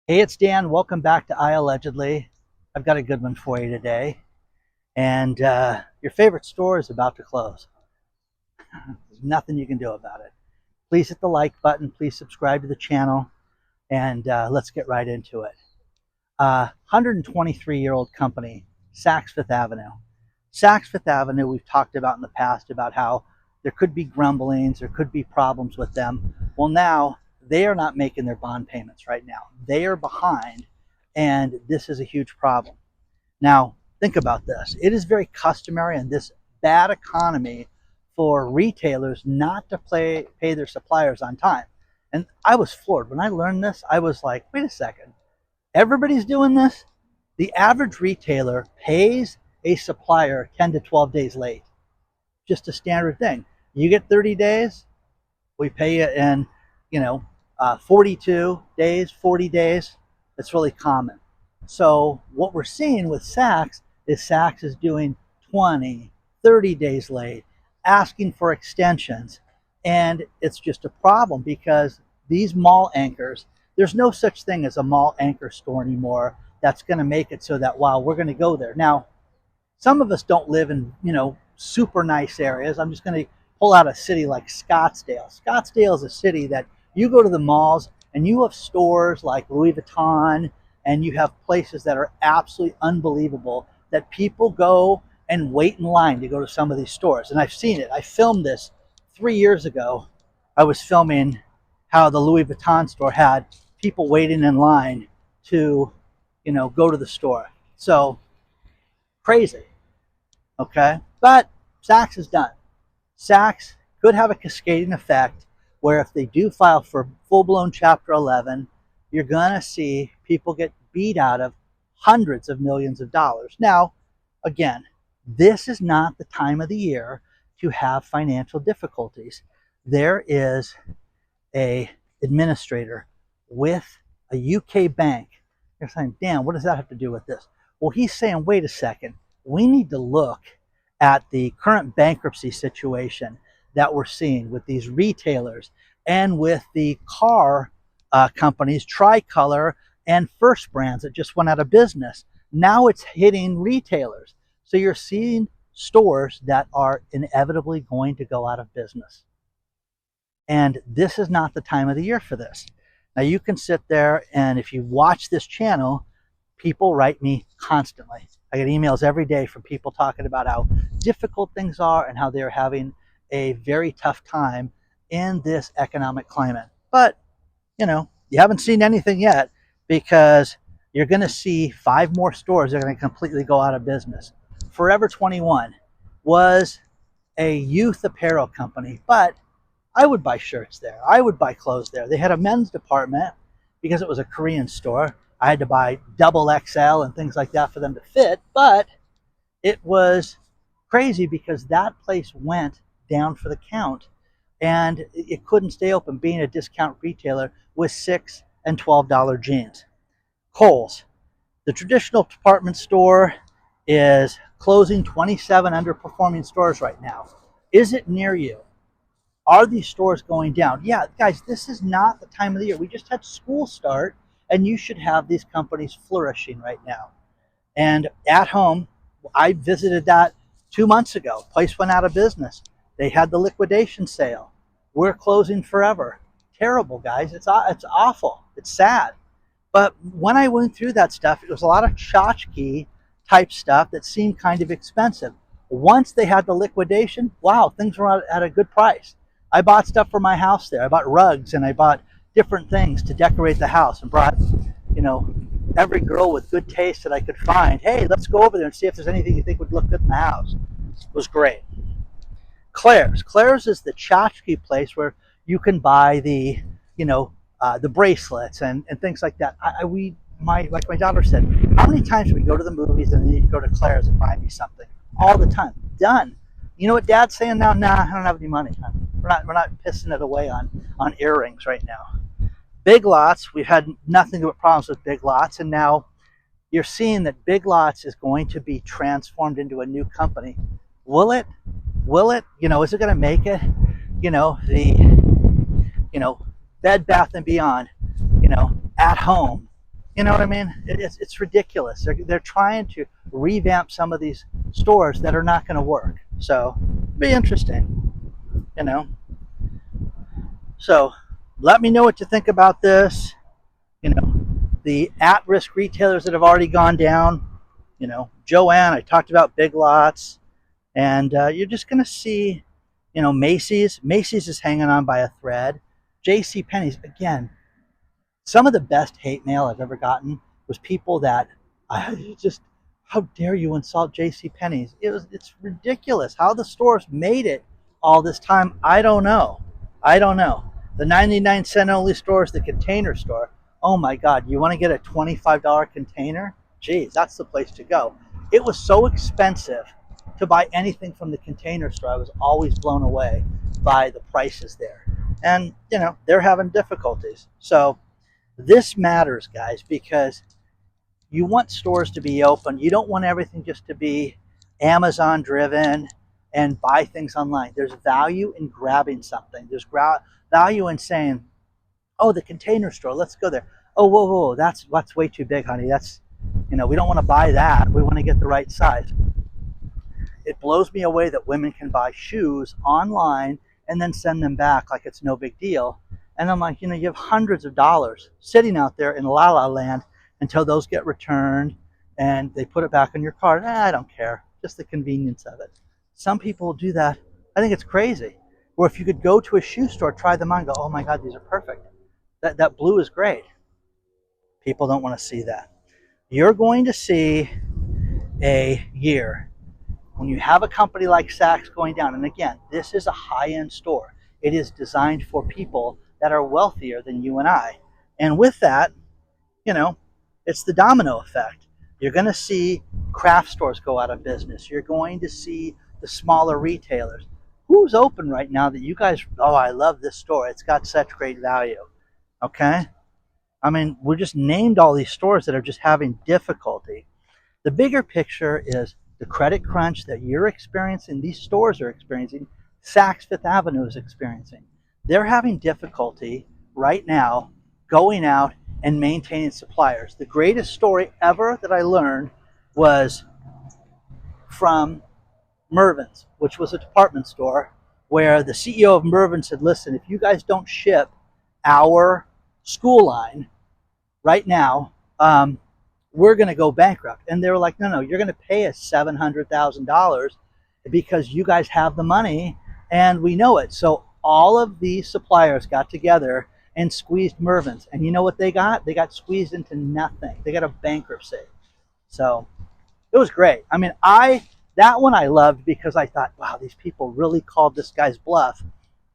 Hey, it's Dan. Welcome back to I Allegedly. I've got a good one for you today. And your favorite store is about to close. There's nothing you can do about it. Please hit the like button. Please subscribe to the channel. And let's get right into it. 123-year-old company, Saks Fifth Avenue. Saks Fifth Avenue, we've talked about in the past about how there could be grumblings, there could be problems with them. Well, now they are not making their bond payments right now. They are behind, and this is a huge problem. Now, think about this. It is very customary in this bad economy for retailers not to pay their suppliers on time. And I was floored. When I learned this, I was like, wait a second. Everybody's doing this? The average retailer pays a supplier 10 to 12 days late. Just a standard thing. You get 30 days, we pay you in, 42 days, 40 days. It's really common. So what we're seeing with Saks is doing 20, 30 days late, asking for extensions. And it's just a problem because these mall anchors, there's no such thing as a mall anchor store anymore that's going to make it so that, wow, we're going to go there. Now, some of us don't live in, super nice areas. I'm just going to pull out a city like Scottsdale. Scottsdale is a city that you go to the malls and you have stores like Louis Vuitton, and you have places that are absolutely unbelievable that people go and wait in line to go to some of these stores. And I've seen it. I filmed this 3 years ago. I was filming how the Louis Vuitton store had people waiting in line to, go to the store. So crazy. Okay. But Saks is done. Saks could have a cascading effect where if they do file for full-blown Chapter 11, you're going to see people get beat out of hundreds of millions of dollars. Now, again, this is not the time of the year to have financial difficulties. There is a administrator with a UK bank. They're saying, Dan, what does that have to do with this? Well, he's saying, wait a second. We need to look at the current bankruptcy situation that we're seeing with these retailers and with the car companies, Tricolor and First Brands that just went out of business. Now it's hitting retailers. So you're seeing stores that are inevitably going to go out of business. And this is not the time of the year for this. Now you can sit there, and if you watch this channel, people write me constantly. I get emails every day from people talking about how difficult things are and how they're having a very tough time in this economic climate. But, you haven't seen anything yet, because you're going to see 5 more stores that are going to completely go out of business. Forever 21 was a youth apparel company, but I would buy shirts there. I would buy clothes there. They had a men's department because it was a Korean store. I had to buy double XL and things like that for them to fit, but it was crazy because that place went down for the count and it couldn't stay open, being a discount retailer with $6 and $12 jeans. Kohl's, the traditional department store, is closing 27 underperforming stores right now. Is it near you? Are these stores going down? Yeah, guys, this is not the time of the year. We just had school start, and you should have these companies flourishing right now. And At Home, I visited that 2 months ago. Place went out of business. They had the liquidation sale. We're closing forever. Terrible, guys. It's awful. It's sad. But when I went through that stuff, it was a lot of tchotchke type stuff that seemed kind of expensive. Once they had the liquidation, wow, things were at a good price. I bought stuff for my house there. I bought rugs and I bought different things to decorate the house, and brought, every girl with good taste that I could find. Hey, let's go over there and see if there's anything you think would look good in the house. It was great. Claire's is the tchotchke place where you can buy the bracelets and things like that. Like my daughter said, how many times do we go to the movies and then you go to Claire's and buy me something? All the time. Done. You know what Dad's saying now? Nah, I don't have any money. We're not pissing it away on earrings right now. Big Lots, we've had nothing but problems with Big Lots, and now you're seeing that Big Lots is going to be transformed into a new company. Will it? Is it going to make it? The Bed Bath and Beyond, At Home, You know what I mean? It's ridiculous. They're trying to revamp some of these stores that are not going to work. So, be interesting, you know. So, let me know what you think about this. You know, the at-risk retailers that have already gone down. You know, Joanne, I talked about Big Lots, and you're just going to see, you know, Macy's. Macy's is hanging on by a thread. JCPenney's, again, some of the best hate mail I've ever gotten was people that I just, how dare you insult JCPenney's? It's ridiculous how the stores made it all this time. I don't know. I don't know. The 99-cent only stores, the Container Store. Oh my God, you want to get a $25 container? Geez, that's the place to go. It was so expensive to buy anything from the Container Store. I was always blown away by the prices there. And, you know, they're having difficulties. So, this matters, guys, because you want stores to be open. You don't want everything just to be Amazon driven and buy things online. There's value in grabbing something. There's value in saying, oh, the Container Store, let's go there. Oh, whoa, whoa, that's way too big, honey. That's, you know, we don't want to buy that. We want to get the right size. It blows me away that women can buy shoes online and then send them back like it's no big deal. And I'm like, you know, you have hundreds of dollars sitting out there in la la land until those get returned and they put it back on your card. I don't care. Just the convenience of it. Some people will do that. I think it's crazy. Or if you could go to a shoe store, try them on, go, oh my God, these are perfect. That blue is great. People don't want to see that. You're going to see a year when you have a company like Saks going down. And again, this is a high-end store. It is designed for people that are wealthier than you and I. And with that, you know, it's the domino effect. You're going to see craft stores go out of business. You're going to see the smaller retailers. Who's open right now that you guys, oh, I love this store. It's got such great value. Okay? I mean, we just named all these stores that are just having difficulty. The bigger picture is the credit crunch that you're experiencing, these stores are experiencing, Saks Fifth Avenue is experiencing. They're having difficulty right now going out and maintaining suppliers. The greatest story ever that I learned was from Mervyn's, which was a department store, where the CEO of Mervyn's said, listen, if you guys don't ship our school line right now, we're going to go bankrupt. And they were like, no, you're going to pay us $700,000 because you guys have the money and we know it. So all of these suppliers got together and squeezed Mervyn's. And you know what they got? They got squeezed into nothing. They got a bankruptcy. So it was great. I mean, that one I loved because I thought, wow, these people really called this guy's bluff.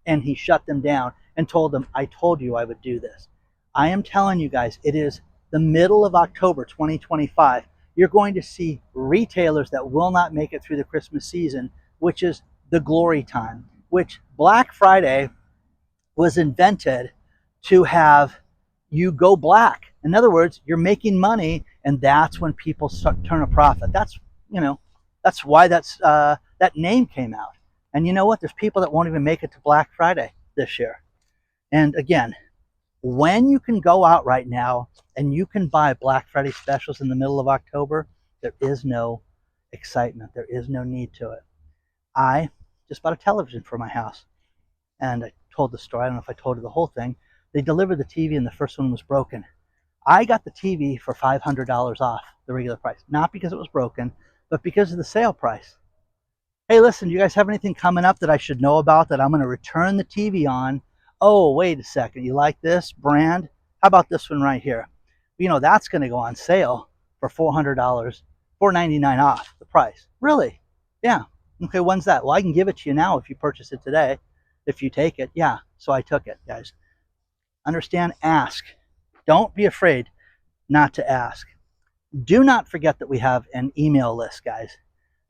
And he shut them down and told them, I told you I would do this. I am telling you guys, it is the middle of October 2025. You're going to see retailers that will not make it through the Christmas season, which is the glory time, which Black Friday was invented to have you go black. In other words, you're making money, and that's when people turn a profit. That's, you know, that's why that name came out. And you know what? There's people that won't even make it to Black Friday this year. And again, when you can go out right now and you can buy Black Friday specials in the middle of October, there is no excitement. There is no need to it. I just bought a television for my house. And I told the story. I don't know if I told you the whole thing. They delivered the TV and the first one was broken. I got the TV for $500 off the regular price. Not because it was broken, but because of the sale price. Hey, listen, do you guys have anything coming up that I should know about that I'm going to return the TV on? Oh, wait a second. You like this brand? How about this one right here? You know, that's going to go on sale for $400, $499 off the price. Really? Yeah. Okay, when's that? Well, I can give it to you now if you purchase it today. If you take it. Yeah. So I took it, guys. Understand? Ask. Don't be afraid not to ask. Do not forget that we have an email list, guys,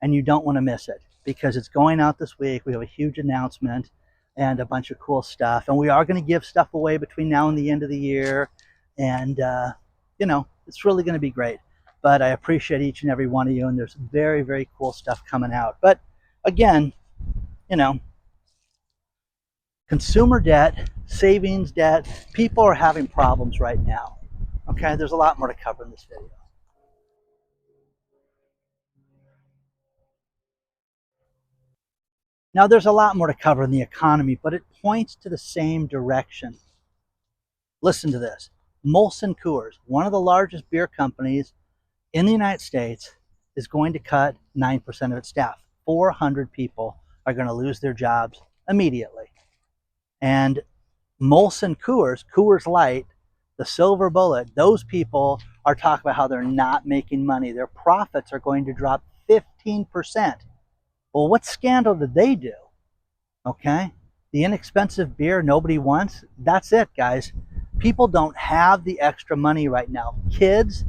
and you don't want to miss it because it's going out this week. We have a huge announcement and a bunch of cool stuff, and we are going to give stuff away between now and the end of the year, and you know, it's really going to be great. But I appreciate each and every one of you, and there's very, very cool stuff coming out. But again, you know, consumer debt, savings debt, people are having problems right now. Okay, there's a lot more to cover in this video. Now, there's a lot more to cover in the economy, but it points to the same direction. Listen to this. Molson Coors, one of the largest beer companies in the United States, is going to cut 9% of its staff. 400 people are going to lose their jobs immediately. And Molson Coors, Coors Light, the silver bullet, those people are talking about how they're not making money. Their profits are going to drop 15%. Well, what scandal did they do? Okay? The inexpensive beer nobody wants, that's it, guys. People don't have the extra money right now. Kids,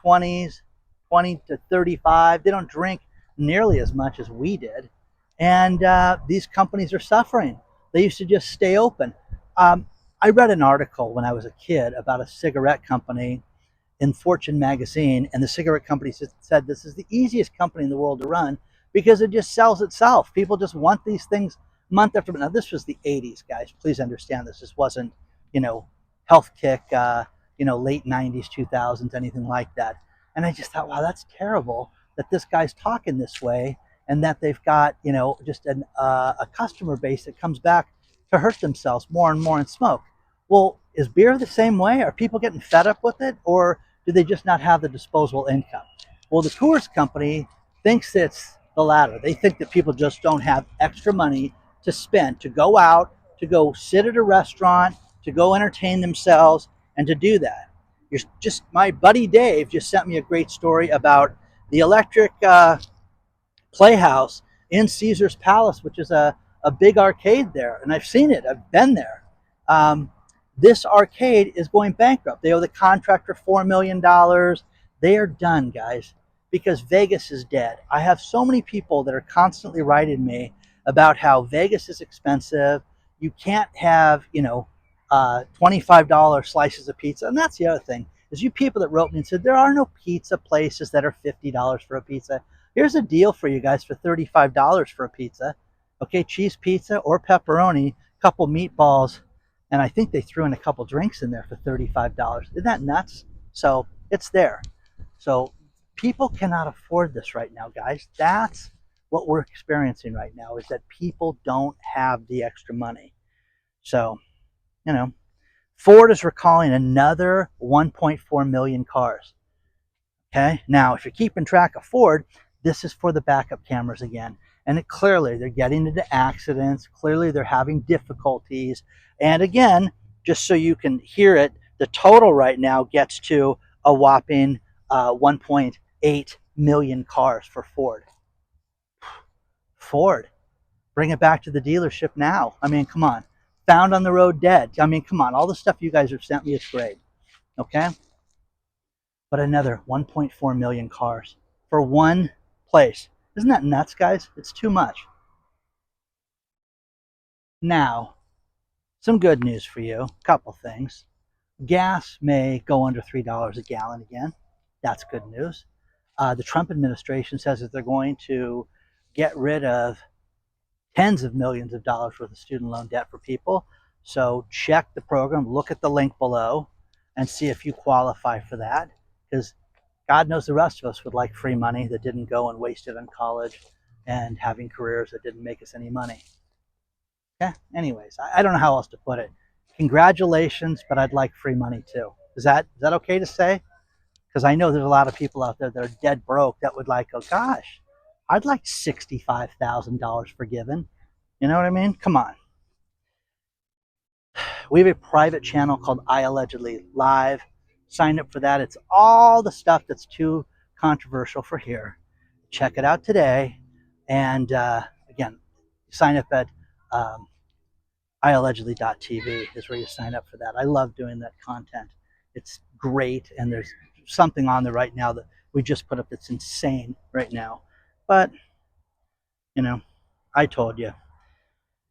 20s, 20 to 35, they don't drink nearly as much as we did. And these companies are suffering. They used to just stay open. I read an article when I was a kid about a cigarette company in Fortune magazine, and the cigarette company said this is the easiest company in the world to run because it just sells itself. People just want these things month after month. Now, this was the 80s, guys. Please understand this. This wasn't, health kick, late 90s, 2000s, anything like that. And I just thought, wow, that's terrible that this guy's talking this way and that they've got, just a customer base that comes back to hurt themselves more and more and smoke. Well, is beer the same way? Are people getting fed up with it, or do they just not have the disposable income? Well, the Coors company thinks it's the latter. They think that people just don't have extra money to spend, to go out, to go sit at a restaurant, to go entertain themselves, and to do that. My buddy Dave just sent me a great story about the electric Playhouse in Caesar's Palace, which is a big arcade there. And I've seen it. I've been there. This arcade is going bankrupt. They owe the contractor $4 million. They are done, guys, because Vegas is dead. I have so many people that are constantly writing me about how Vegas is expensive. You can't have, $25 slices of pizza. And that's the other thing, is you people that wrote me and said, there are no pizza places that are $50 for a pizza. Here's a deal for you guys for $35 for a pizza. Okay, cheese pizza or pepperoni, couple meatballs, and I think they threw in a couple drinks in there for $35. Isn't that nuts? So it's there. So people cannot afford this right now, guys. That's what we're experiencing right now, is that people don't have the extra money. So, Ford is recalling another 1.4 million cars. Okay, now if you're keeping track of Ford, this is for the backup cameras again. And clearly they're getting into accidents. Clearly they're having difficulties. And again, just so you can hear it, the total right now gets to a whopping 1.8 million cars for Ford. Ford, bring it back to the dealership now. I mean, come on. Found on the road dead. I mean, come on. All the stuff you guys have sent me is great. Okay? But another 1.4 million cars for one place. Isn't that nuts, guys? It's too much. Now, some good news for you. A couple things. Gas may go under $3 a gallon again. That's good news. The Trump administration says that they're going to get rid of tens of millions of dollars worth of student loan debt for people. So check the program, look at the link below, and see if you qualify for that. Because God knows the rest of us would like free money that didn't go and waste it on college and having careers that didn't make us any money. Okay, anyways, I don't know how else to put it. Congratulations, but I'd like free money too. Is that okay to say? Because I know there's a lot of people out there that are dead broke that would like, oh gosh, I'd like $65,000 forgiven. You know what I mean? Come on. We have a private channel called I Allegedly Live. Sign up for that. It's all the stuff that's too controversial for here. Check it out today. And again, sign up at iallegedly.tv is where you sign up for that. I love doing that content. It's great. And there's something on there right now that we just put up that's insane right now. But, I told you.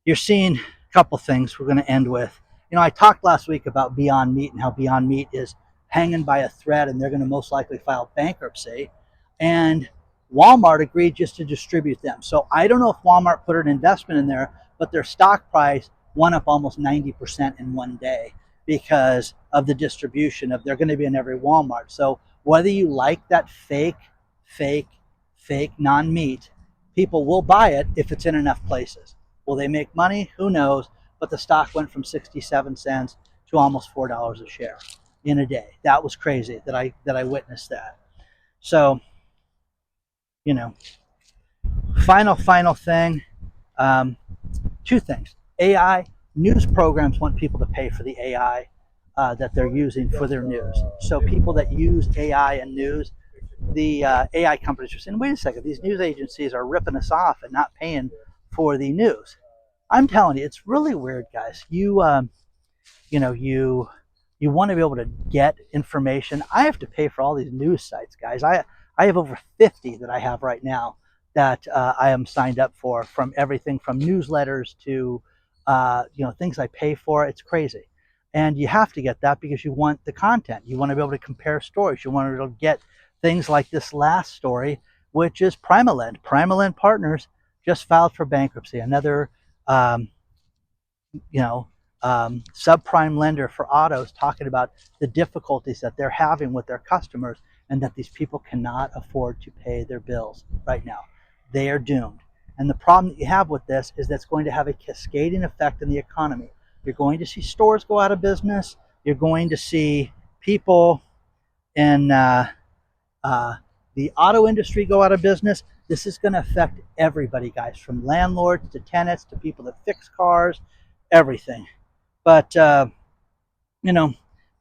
You're seeing a couple things we're going to end with. I talked last week about Beyond Meat and how Beyond Meat is hanging by a thread and they're going to most likely file bankruptcy. And Walmart agreed just to distribute them. So I don't know if Walmart put an investment in there, but their stock price went up almost 90% in one day. because of the distribution of they're going to be in every Walmart. So whether you like that fake, non-meat, people will buy it if it's in enough places. Will they make money? Who knows? But the stock went from 67 cents to almost $4 a share in a day. That was crazy that I witnessed that. So, you know, final thing. Two things. AI, news programs want people to pay for the AI that they're using for their news. So people that use AI and news, the AI companies are saying, wait a second, these news agencies are ripping us off and not paying for the news. I'm telling you, it's really weird, guys. You want to be able to get information. I have to pay for all these news sites, guys. I have over 50 that I have right now that I am signed up for, from everything from newsletters to things I pay for. It's crazy. And you have to get that because you want the content. You want to be able to compare stories. You want to be able to get things like this last story, which is Primalend. Primalend Partners just filed for bankruptcy. Another subprime lender for autos, talking about the difficulties that they're having with their customers and that these people cannot afford to pay their bills right now. They are doomed. And the problem that you have with this is that's going to have a cascading effect in the economy. You're going to see stores go out of business. You're going to see people in the auto industry go out of business. This is going to affect everybody, guys, from landlords to tenants to people that fix cars, everything. But,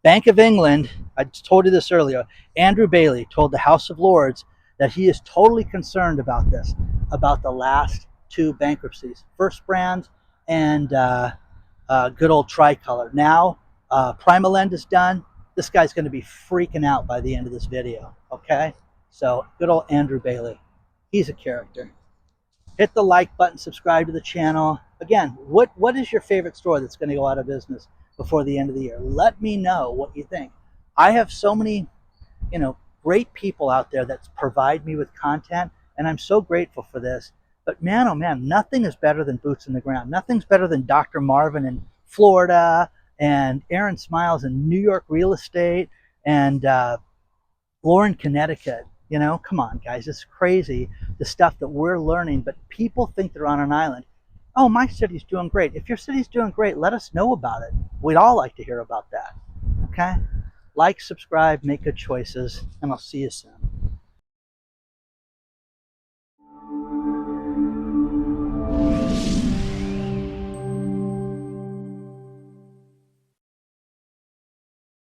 Bank of England, I told you this earlier, Andrew Bailey told the House of Lords that he is totally concerned about this, about the last two bankruptcies, First Brands and good old Tricolor. Now, Primalend is done. This guy's going to be freaking out by the end of this video, okay? So, good old Andrew Bailey. He's a character. Hit the like button, subscribe to the channel. Again, what is your favorite store that's going to go out of business before the end of the year? Let me know what you think. I have so many, great people out there that provide me with content, and I'm so grateful for this. But man, oh man, nothing is better than boots in the ground. Nothing's better than Dr. Marvin in Florida and Aaron Smiles in New York real estate and Lauren, Connecticut. Come on, guys, it's crazy the stuff that we're learning, but people think they're on an island. Oh, my city's doing great. If your city's doing great, let us know about it. We'd all like to hear about that. Okay? Like, subscribe, make good choices, and I'll see you soon.